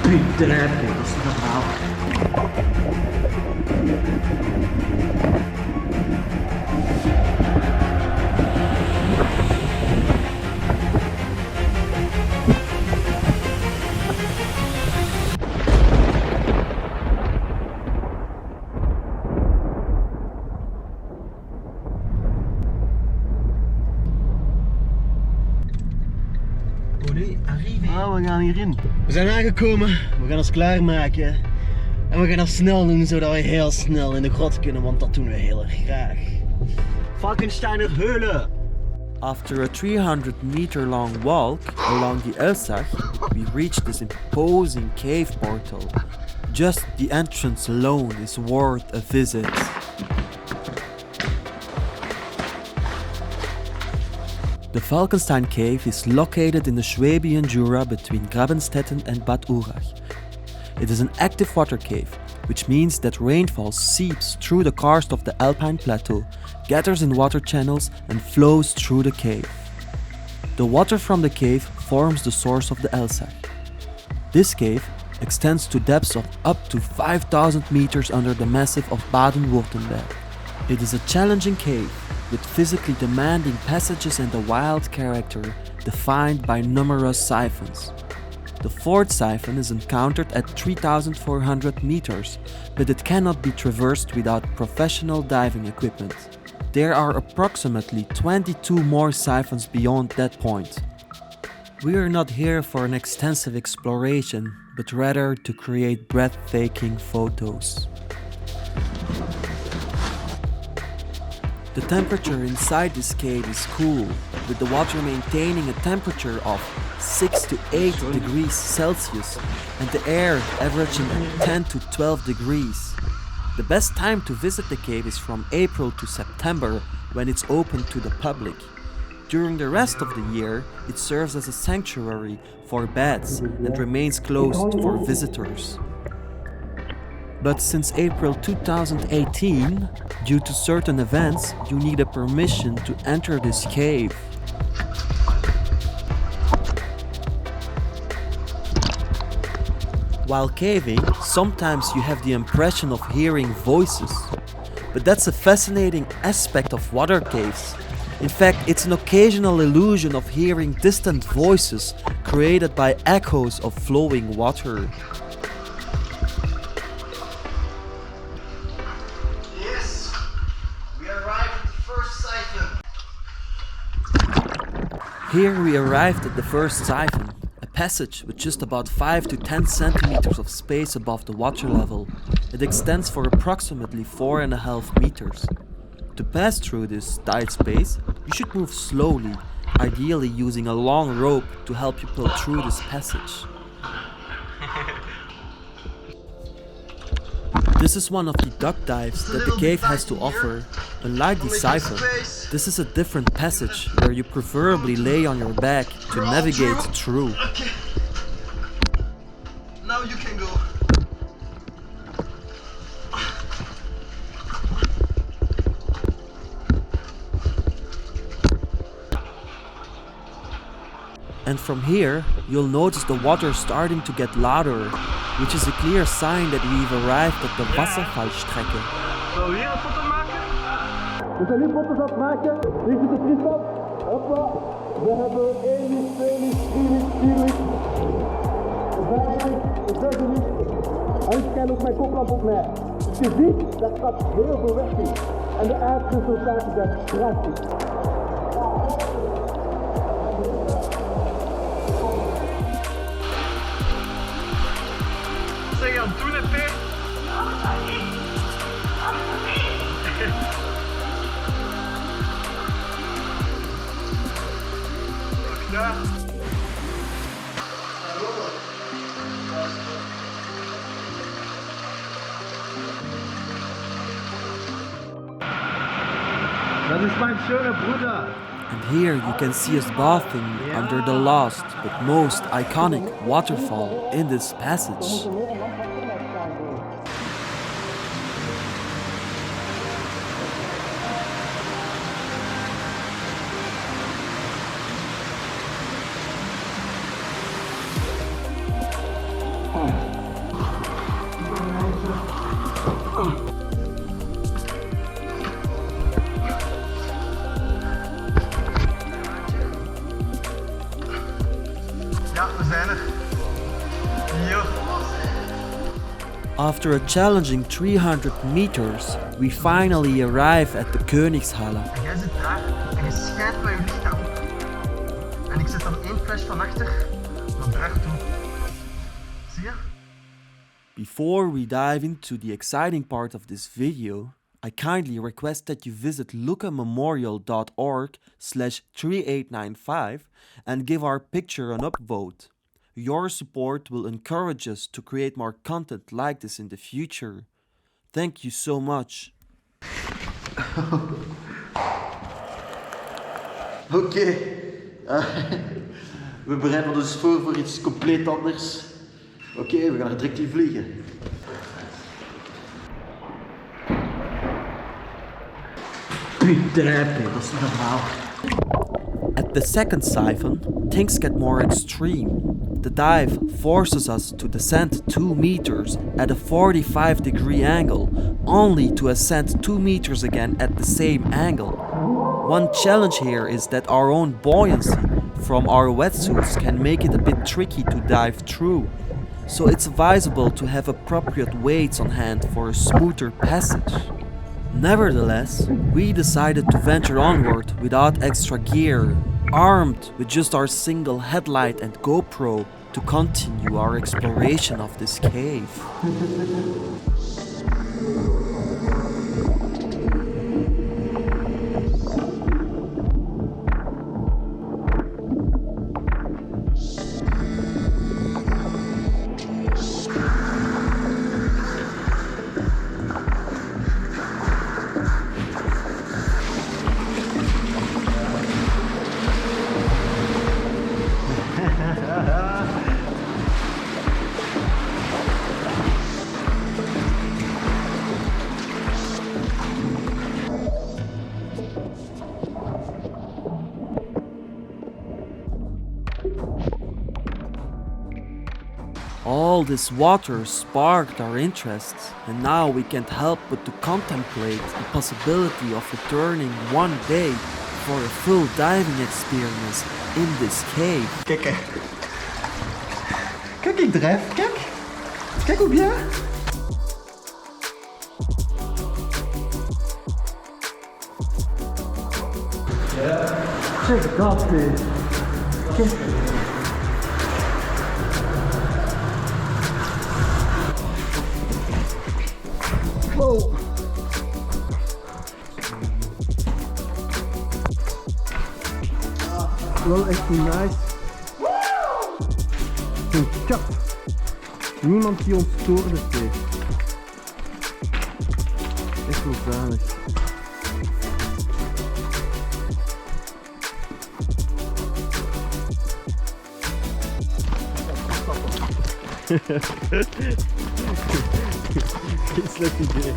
Uiteraard, dat is normaal. Ah, we gaan hierin. We zijn aangekomen, we gaan ons klaarmaken. En we gaan dat snel doen, zodat we heel snel in de grot kunnen, want dat doen we heel erg graag. Falkensteiner Höhle! After a 300-meter long walk along the Elsach, we reach this imposing cave portal. Just the entrance alone is worth a visit. The Falkenstein Cave is located in the Swabian Jura between Grabenstetten and Bad Urach. It is an active water cave, which means that rainfall seeps through the karst of the Alpine Plateau, gathers in water channels and flows through the cave. The water from the cave forms the source of the Elsach. This cave extends to depths of up to 5,000 meters under the massif of Baden-Württemberg. It is a challenging cave, with physically demanding passages and a wild character defined by numerous siphons. The fourth siphon is encountered at 3,400 meters, but it cannot be traversed without professional diving equipment. There are approximately 22 more siphons beyond that point. We are not here for an extensive exploration, but rather to create breathtaking photos. The temperature inside this cave is cool, with the water maintaining a temperature of 6 to 8 degrees Celsius and the air averaging 10 to 12 degrees. The best time to visit the cave is from April to September, when it's open to the public. During the rest of the year, it serves as a sanctuary for bats and remains closed for visitors. But since April 2018, due to certain events, you need a permission to enter this cave. While caving, sometimes you have the impression of hearing voices. But that's a fascinating aspect of water caves. In fact, it's an occasional illusion of hearing distant voices created by echoes of flowing water. Here we arrived at the first siphon, a passage with just about 5 to 10 centimeters of space above the water level. It extends for approximately 4.5 meters. To pass through this tight space, you should move slowly, ideally using a long rope to help you pull through this passage. This is one of the duck dives that the cave has to offer. Unlike the siphon, this is a different passage where you preferably lay on your back to navigate through. Okay. Now you can go. And from here, you'll notice the water starting to get louder, which is a clear sign that we've arrived at the Wasserfallstrecke. Zullen we hier een foto maken? We zijn nu foto's aan het maken. Hier zit de Tristan. Hoppa. We hebben 1 licht, 2 licht, 3 licht, 4 licht. 5 licht, 6 licht. En ik kijk ook mijn koplamp op mij. Dus je ziet, dat gaat heel veel weg in. En de eindresultaten zijn prachtig. Zeg je aan het doen, hè, Peer? Ja. Dat is mijn schöne Bruder. And here you can see us bathing under the last but most iconic waterfall in this passage. Ja, we zijn er. Hier. After a challenging 300 meters, we finally arrive at the Königshalle. En jij zit daar en je schijnt met je lichaam op. En ik zet dan 1 flash van achter naar daar toe. Zie je? Before we dive into the exciting part of this video, I kindly request that you visit lucamemorial.org/3895 and give our picture an upvote. Your support will encourage us to create more content like this in the future. Thank you so much. Oké, we bereiden ons voor iets compleet anders. Oké, we gaan er direct in vliegen. Putain, dat is normaal. At the second siphon, things get more extreme. The dive forces us to descend 2 meters at a 45-degree angle, only to ascend 2 meters again at the same angle. One challenge here is that our own buoyancy from our wetsuits can make it a bit tricky to dive through, so it's advisable to have appropriate weights on hand for a smoother passage. Nevertheless, we decided to venture onward without extra gear, armed with just our single headlight and GoPro to continue our exploration of this cave. All this water sparked our interest, and now we can't help but to contemplate the possibility of returning one day for a full diving experience in this cave. Kijk hè. Kijk, ik drijf. Kijk. Kijk hoe bien. Check dat, man. Kijk. Wow. Wel echt nice. Een kap. Niemand die ons stoorde heeft. Echt wel zuinig. Slecht idee.